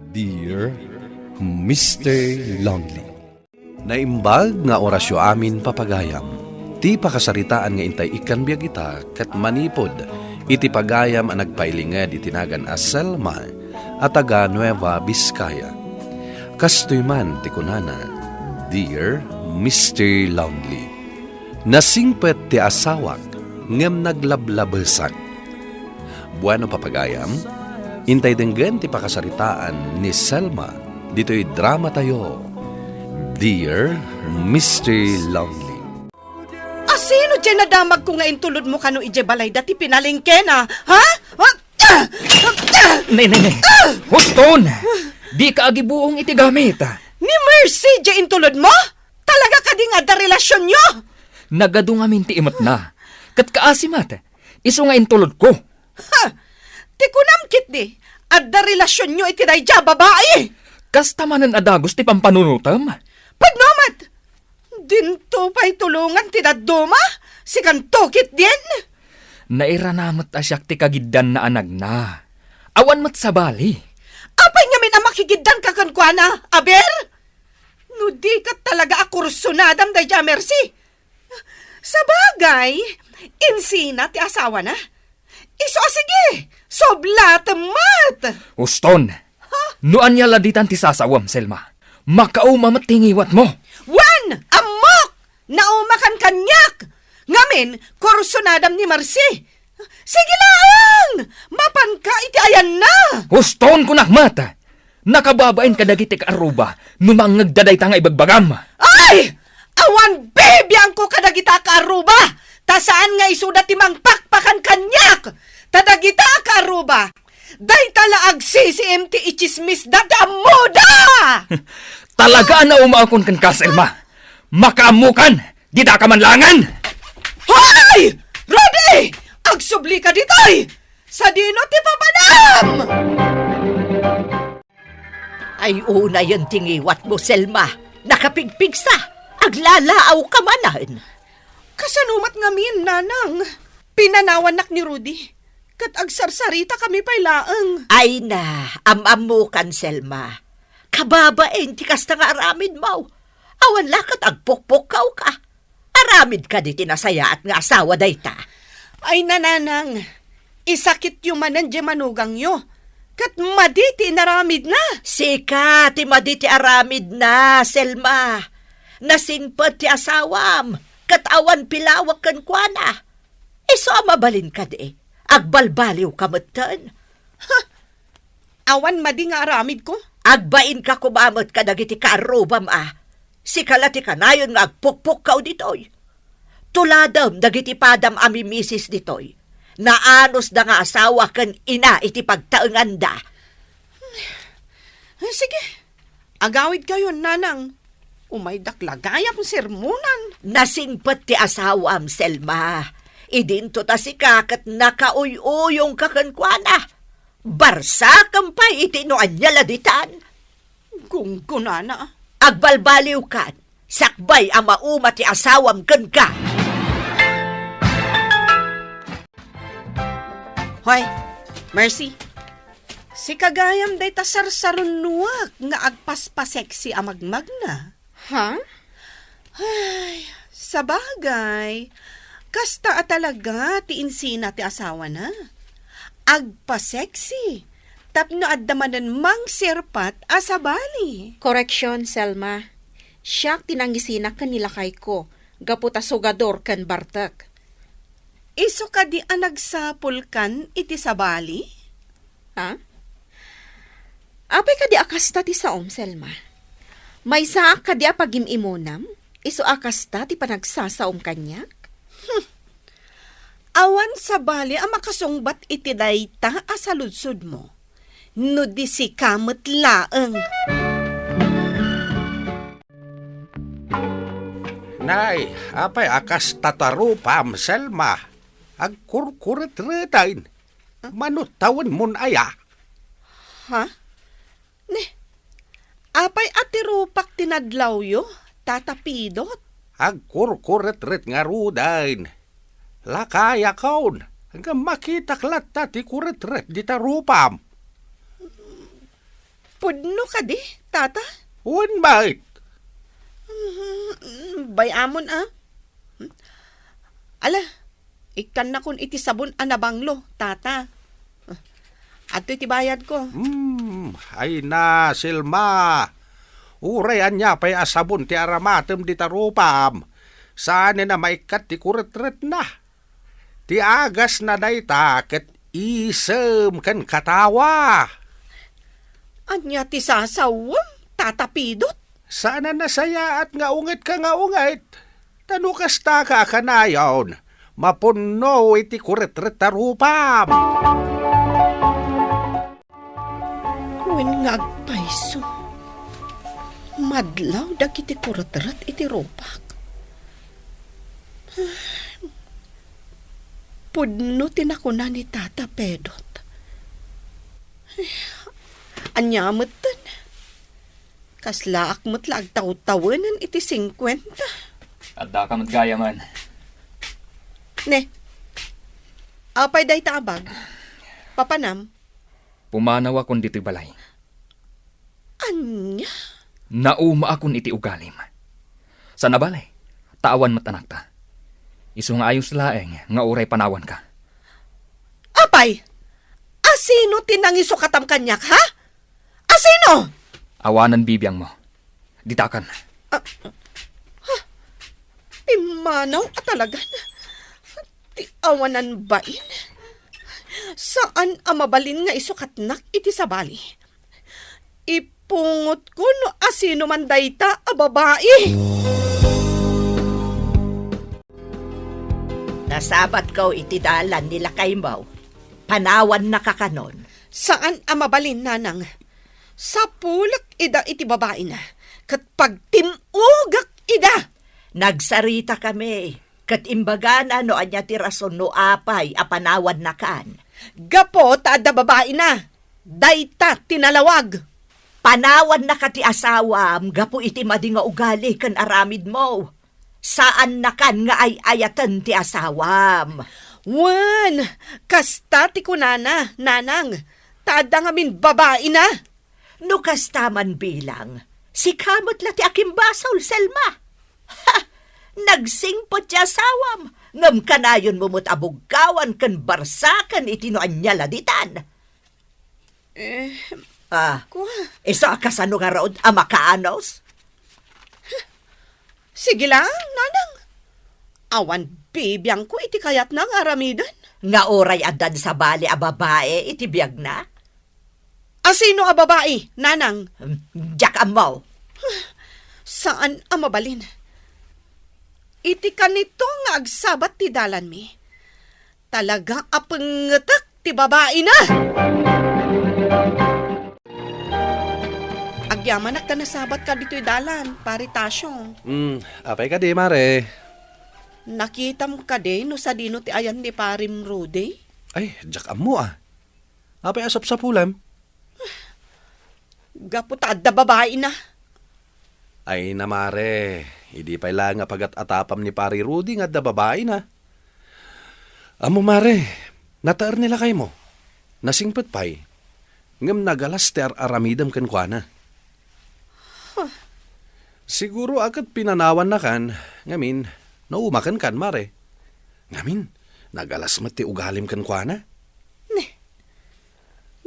Dear Mr. Lonely, naimbag nga orasyo amin papagayam, ti pakasaritaan nga intay ikan biag ita, kat manipod, iti pagayam ang nagpailingad itinagan as Selma, at taga Nueva Vizcaya. Kastoy man ti kunana, Dear Mr. Lonely, nasingpet ti asawak, ngem naglablabesan. Bueno papagayam, intay denggan ti pakasaritaan ni Selma, dito'y drama tayo. Dear Mr. Lonely. Sino dyan nadamag ko nga intulod mo kano ije balay dati pinalingke na? Ha? Ne. Huston! Di ka agibuong iti gamit. Ni Mercy dyan intulod mo? Talaga ka di nga da relasyon nyo? Nagadung amin ti imot na. Kat kaasimat, iso nga intulod ko. Ha? Ti kunamkit di. At da relasyon nyo iti dayja babae. Kastamanan adagos ti pampanunutam. Pagnamat! Dinto pa'y tulungan ti daduma? Si kantukit din? Nairanamat asyak ti kagiddan na anag na. Awan mat sa bali. Apay nga min ang makikiddan ka kankwana, Aber? No di ka talaga akursunadam dayja Mercy. Sa bagay, insina ti asawa na. Iso sige, soblat mat. Huston! Noan niya laditan ti sasawam, Selma. Makaumamat tingiwat mo. Wan! Amok! Naumakan kanyak! Ngamin, kursunadam ni Marcy. Sige lang! Mapan ka iti ayan na! Huston ko nakmat! Nakababain ka dagiti ka aruba, numangag daday ta nga ibagbagam. Ay! Awan bebiyang ko kadagita ka aruba! Tasaan nga isuda ti mangpakpakan kanyak! Tadagita ka aruba! Day talaag CCM ti ichismis dadamuda! Talaga na umaakon kan ka, Selma. Makaamukan! Dita ka manlangan! Hoy! Rodi! Agsubli ka ditoy! Sa dino ti papanam! Ay una yung tingiwat mo, Selma. Nakapigpigsa. Aglalaaw ka manan. Kasanumat ngamin, nanang. Pinanawanak ni Rudy. Kat agsarsarita kami pa'y laeng. Ay na, amamukan, Selma. Kababain, tikas na nga aramid mo. Awan lakat agpukpukaw ka. Aramid ka di tinasaya at nga asawa dayta. Ay nananang, isakit yung manan di manugang nyo. Kat maditi naramid na. Sika, ti maditi aramid na, Selma. Nasingpot ti asawam. Kat awan pilawak kan kwa na. Iso mabalin ka di. Agbalbaliw ka matan. Awan madi nga aramid ko. Agbain ka kumamot ka dagiti karubam Si kalati ka na yun nga agpukpuk ka ditoy. Tuladam dagiti padam ami misis ditoy. Naanos da nga asawa kan ina iti pagtaenganda. Sige, agawid kayo, nanang. Umay daklagayam sermonan. Nasingpet ti asawam, Selma. Idinto ta si kakat nakauyuyong kakankwana. Barsa kampay itinoan niya laditan. Kunana. Agbalbaliw ka. Sakbay ang mauma ti asawam kan ka. Hoy, Mercy. Si kagayam day ta sarsarunuak nga agpaspaseksi amagmag na. Ha? Ay, sa bagay, kasta talaga ti insina ti asawa na. Agpa-sexy. Tapno addamanan mang sirpat asabali. Correction, Selma. Siyak tinangisina kan nilakay ko. Gaputa sugador kan bartak. Iso ka di anagsapul kan iti sabali? Ha? Apay ka di akasta ti saom, Selma. May saak ka di apagimimunam? Iso akasta ti panagsasaom kanyak? Awan sa bali ang makasungbat iti dayta asaludsod mo. No di si kamot laeng. Nay, apay akas tatarupam, Selma. Agkurkurit-ritain. Manutawan mon aya. Ha? Ne, apay atirupak tinadlaw yo, tatapidot. Agkurkurit-rit nga rudain. Lakaya kaon. Hanggang makita klat tati kurit-rit di tarupam. Pudno ka di, tata? Un bait. Bayamon Ala, ikan na kun iti sabon anabanglo, tata. Ato iti bayad ko. Ay na, Selma. Urayan niya pa'y asabon ti aramatem di tarupam. Saan na maikat ti kuretret na. Ti agas na dayta ket isem kan katawa. Anya ti sasawam, tatapidot. Sana nasaya at nga ungit ka nga ungit. Tano kasta ka kanayon. Mapuno iti kuretret tarupam. Wen nga agpaiso. Madlaw dagiti kuretret iti rupak. Pudno tinakuna ni Tata Pedot. Anyamutan. Kaslaak mo't lagtaw-tawanan iti 50. Adda ka matgaya man. Ne, apay day tabag. Papanam, Pumanaw akon dito'y balay. anya? Nauma akon iti ugalim. Sa nabalay, tawan matanak ta. Isu nga ayos laeng nga uray panawan ka. Apay, asino tinangiso katam kanyak, ha? Asino? Awanan bibiyang mo. Ditakan. Imanaw at talagan. Ti awanan bain. Saan amabalin nga isukatnak iti sabali? Ipungot ko no asino man dayta a babae. Nasabat ko iti dalan nila kay Mau. Panawan na kakanon. Saan amabalin, nanang? Sa pulak ida iti babae na. Kat pagtimugak ida. Nagsarita kami. Kat imbagana no anya ti rason no apay apanawan na kan. Gapo taada babae na. Dayta tinalawag. Panawan na ka ti asawam, gapo iti madi nga ugali kan aramid mo. Saan na kan nga ay ayatan ti asawam? Wan, kasta ti kunana, nanang. Taada nga min babae na. No kastaman bilang, si kamot la ti akimbasol, Selma. Ha! Nagsingpot ti asawam. Ngam kanayon mumut abugkawan kan barsakan iti no anyala ditan. Isa ka sa nga raod amakaanos? Sige lang, nanang. Awan bibiyang ko iti kayat ng aramidan. Nga oray adan sa bali a babae iti biyag na? Asino a babae, nanang? Diyak amaw. Saan amabalin? Iti kanito nga agsabat ti dalan mi. Talaga apangatak ti babae na. Agyaman nasabat ka dito'y dalan, paritasyon. Apay ka di, mare. Nakitam ka din no sa dino ti ayan ni Parim Rudy? Ay, jak mo Apay asap sa pulam. Gaputad da babae na. Ay na, mare. Hindi pa lang nga pagat-atapam ni Pari Rudy nga da babae na. Amo, mare, nataar nila kay mo. Nasingpet pa'y. Ngam nagalas ter aramidam kan kwa na. Siguro agad pinanawan na kan, ngamin, naumakan kan, mare. Ngamin, nagalas mati ugalim kan kwa na.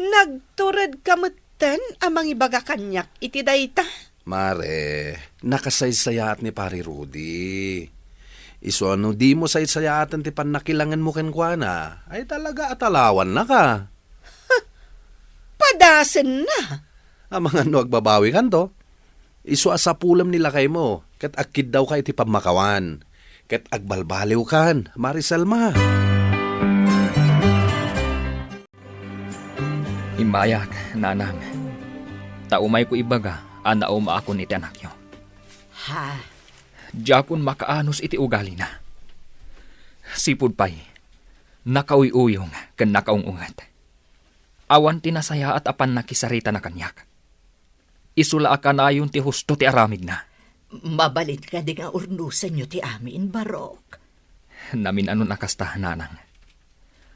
Nagturad kamutan amang ibaga kanyak iti dayta. Mare, nakasaysayaat ni Pari Rudy. Iso ano di mo saysayaatan ti panakilangan mo kan kwa na, ay talaga atalawan na ka. Padasen na. Ang mga agbabawi kan to. Iso asapulam nila kay mo, kat akid daw kay ti pamakawan. Kat agbalbaliw kan, Marisalma. Imayak, nanang. Taumay ko ibaga, anauma akon iti anak nyo. Ha? Diyakon makaanos iti ugali na. Sipod pa'y, nakauy-uyong kan nakaungungat. Awan tinasaya at apan nakisarita na kanyak. Isula akanayon ti husto ti aramid na. Mabalit ka di nga urnusan nyo ti amin, Barok. Namin anon akasta, nanang.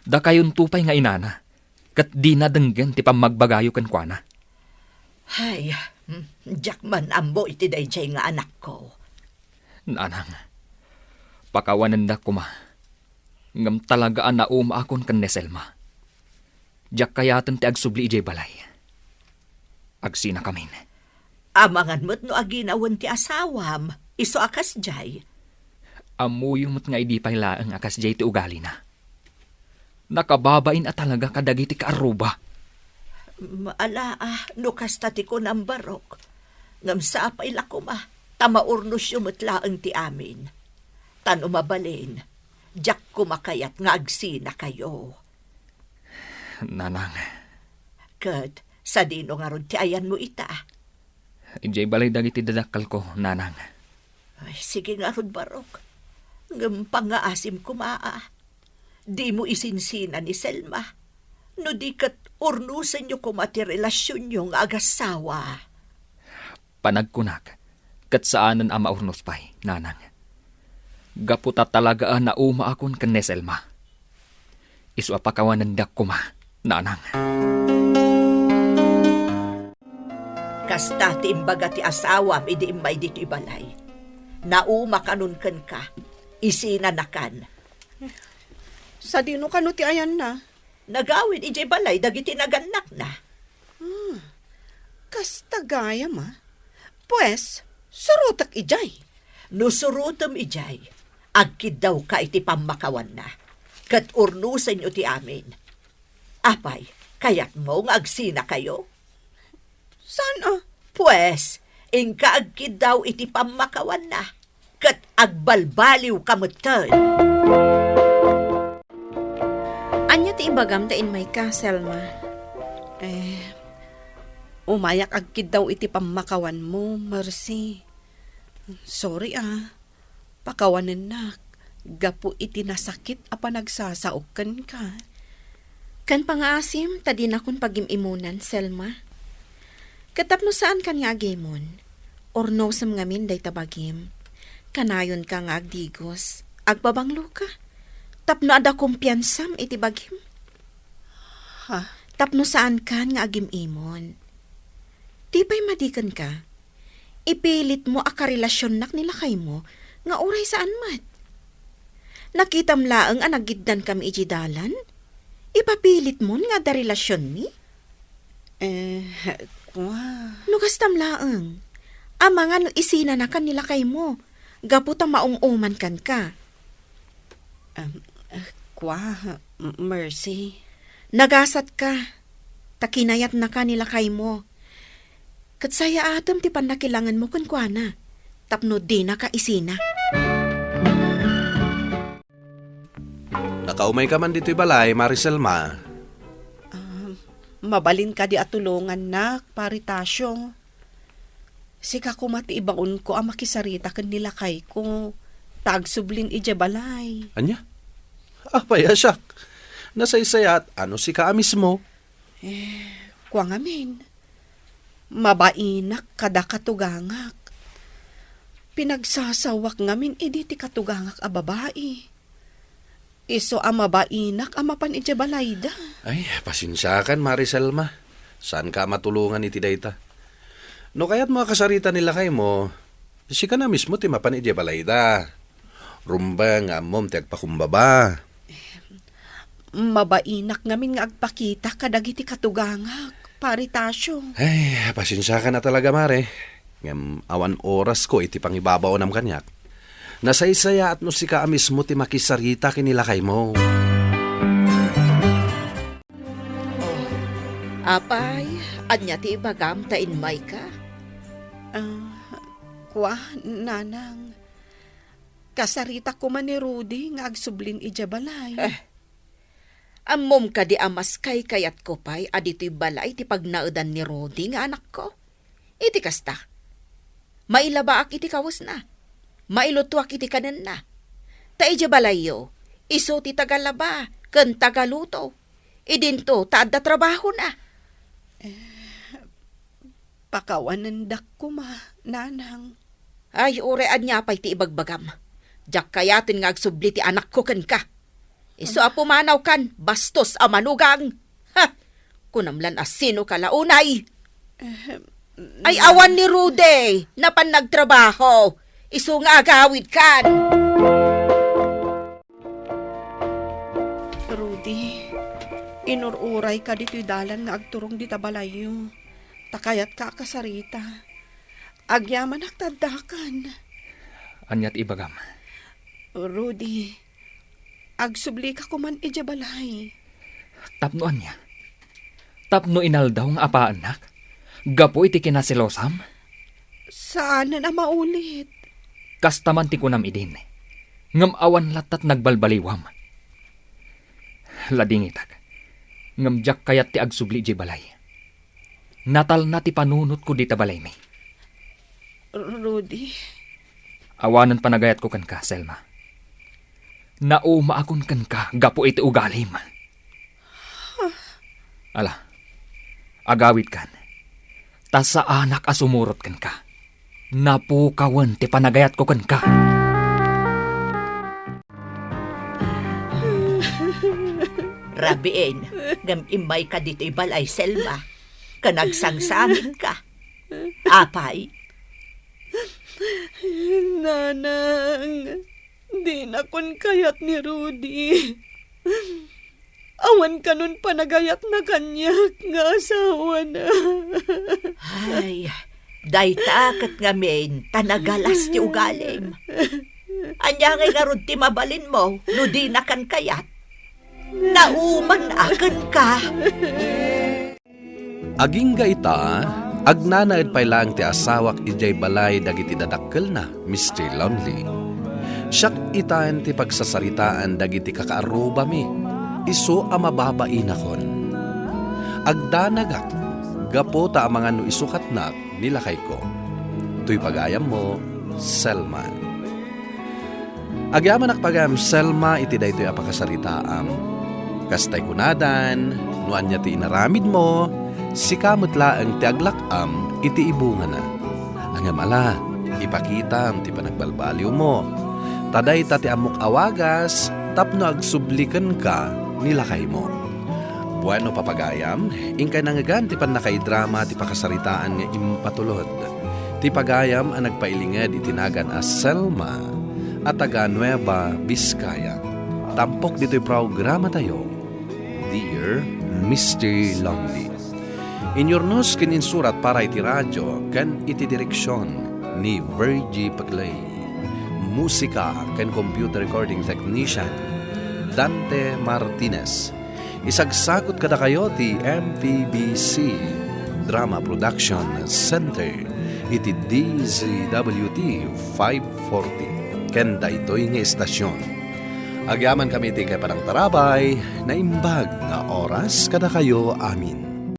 Da kayon tupay nga inana, kat di na denggan ti pamagbagayo kan kwa na. Ay, Jackman ambo iti dayjay nga anak ko. Nanang, pakawanan da kuma. Ngam talagaan na akon kan ni Selma. Jak kayatan ti agsubli ijay balay. Agsina kamin. Amangan mo't no aginawan ti asawam, iso akas jay. Amuyong mo't nga idi pailaang akas jay ti ugali na. Nakababain at talaga kadagiti kaaruba. No kastati ko ng barok. Ngam sa apay lakuma, tamaurnos yung mutlaang ti amin. Tan umabalin, jak kumakayat nga agsina kayo. Nanang, Kat, sa dino nga ron ti ayan mo ita. ijay balay dagiti dadakal ko, nanang. Ay, sige nga ron barok. Ngam pangaasim kumaa. Di mo isinsina ni Selma. No di kat urnusan nyo kumati relasyon nyo nga agasawa. Panagkunak, kat saanan ama urnos pay, nanang. Gaputa talagaan na akon kan ni Selma. Isu apakawanan dak kuma, nanang. Kasta ti imbaga ti asawam idi imbay dito ibalay. Nauma kanun kan ka, isinanakan. Sa dino kano ti ayan na? Nagawin ijay balay dagiti naganak na. Kasta gaya ma. Pues, surutak ijay. No surutom ijay, agkid daw ka iti pamakawan na. Kat urnusan nyo ti amin. Apay, kayat mo nga agsina kayo? Saan Pues, ingka agkid daw iti pamakawan na. Kat agbalbaliw kamutan. Anya ti ibagam da in may ka, Selma. Umayak agkid daw iti pamakawan mo, Mercy. Sorry pakawanan na. Gapu iti nasakit apa nagsasaokan ka. Kan pangaasim, tadi na kun pagimimunan, Selma. Katapno saan kan nga agimon? Or no sam ngamin day tabagim. Kanayon ka nga agdigos. Agbabanglo ka. Tapno ada kumpiyansam iti bagim. Ha? Tapno saan kan nga agimimon. Tipay madikan ka. Ipilit mo akarelasyon nak nila kay mo nga uray saan mat. Nakitam laeng anagiddan kami ijidalan. Ipapilit mo nga da relasyon mi. Nugas tam laeng. Ama nga no isina na kanila kay mo. Gaputa maung-uman kan ka. Mercy. Nagasat ka. Takinayat na kanila kay mo. Katsaya atom ti panakilangan mo kun kuana. Tapno di na ka isina. Nakaumay ka man dito'y balay, Mariselma. Mabalin ka di atulungan na, paritasyo. Sika kumati ibaon ko ang makisarita kanila kay ko. Tagsublin ijabalay. Anya? Apay, asyak. Nasaysayat, ano si ka mismo? Kuang amin. Mabainak kada katugangak. Pinagsasawak ngamin idi ti katugangak a babae. Iso ang mabainak ang mapan ijabalay da. Ay, pasensya kan, Mariselma. Saan ka matulungan iti dayta? No kaya't mga kasarita nila kay mo, si ka na mismo ti mapan ijabalay da. Rumba nga mom ti agpakumbaba. Mabainak ngamin nga agpakita kadagiti katugangak. Paritasyo. Ay, pasensya ka na talaga, Mare. Ngam awan oras ko iti pangibabaw nam kanyak. Nasaysaya at no si ka mismo ti makisarita kinila kay mo. Apay, anya ti ibagam ta inmay ka? Nanang. Kasarita ko man ni Rudy nga agsublin ijabalay. Ammom ka di amas kay kayat ko pay, adito'y balay ti pagnaudan ni Rodi nga anak ko. Iti kasta. Mailabaak iti kawas na. Mailutwak iti kanan na. Ta ija balayo, iso ti tagalaba, ken tagaluto. Idinto, taadda trabaho na. Pakawanan dak ko nanang. Ay, urean niya pa'y ti ibagbagam. Jak kayatin nga agsubli ti anak ko ken ka. Iso apumanaw kan, bastos a manugang. Ha! Kunamlan asino ka launay. Ay awan ni Rudy, na pan nagtrabaho. Isu nga agawid kan. Rudy, inururay ka dito'y dalan nga agturong di tabalayo. Takayat ka kasarita. Agyaman agtadakan. Anyat ibagam. Rudy, agsubli ka kuman ijabalay. Tapnoan niya. Tapno inaldaw nga apa anak. Gapo iti kinasilosam. Saan na maulit? Kastaman ti kunam idin. Ngam awan latat nagbalbaliwam. Lading itak. Ngam jak kayat ti agsubli di balay. Natal na ti panunot ko di tabalay mi. Rudy, Awanan panagayat ko kan ka, Selma. Nauma akon kan ka, gapo iti ugalim. Ala, agawid kan. Tas sa anak asumurot kan ka. Napukawan ti panagayat ko kan ka. Rabiin, ngam imay ka dito'y balay, Selma. Kanagsangsangit ka. Apay, Nanang, di na kun kayat ni Rudy. Awan ka nun panagayat na kanyak nga asawa na. ay, daytakat ngamin, tanagalas ti ugalim. Anya nga nga ti mabalin mo, no di na kan kayat. Nauman akan ka. Aging ita, agnanaed pay lang ti asawak ijay balay dagiti dadakkel na, Mr. Lonely. Siyak itan ti pagsasaritaan dagiti kakaaruba mi, iso a mababain akon. Agdanagak, gapo ta mga no isukat na nilakay ko. Tuy pagayam mo, Selma. Agyaman akpagam Selma iti daytoy apakasaritaam. Kastay kunadan, nuan niya ti inaramid mo, si kamot laang ti aglakam iti ibunga na. Angam ala, ipakitam ti panagbalbaliw mo. Taday ta ti amok awagas, tapno agsublikan ka nilakay mo. Bueno papagayam, ingkay nangagan ti panakaidrama ti pakasaritaan nga impatulod. Ti pagayam ang nagpailinged itinagan as Selma at taga Nueva Vizcaya. Tampok dito'y programa tayo, Dear Mr. Lonely. Inyornos kin insurat para iti radyo kan iti direksyon ni Virgie Paglay. Musika kan computer recording technician Dante Martinez. Isagsakot kada kayo ti MPBC Drama Production Center iti DZWT 540 ken daytoy nga estasyon. Agyaman kami ti kay panang tarabay na imbag nga oras kada kayo amin.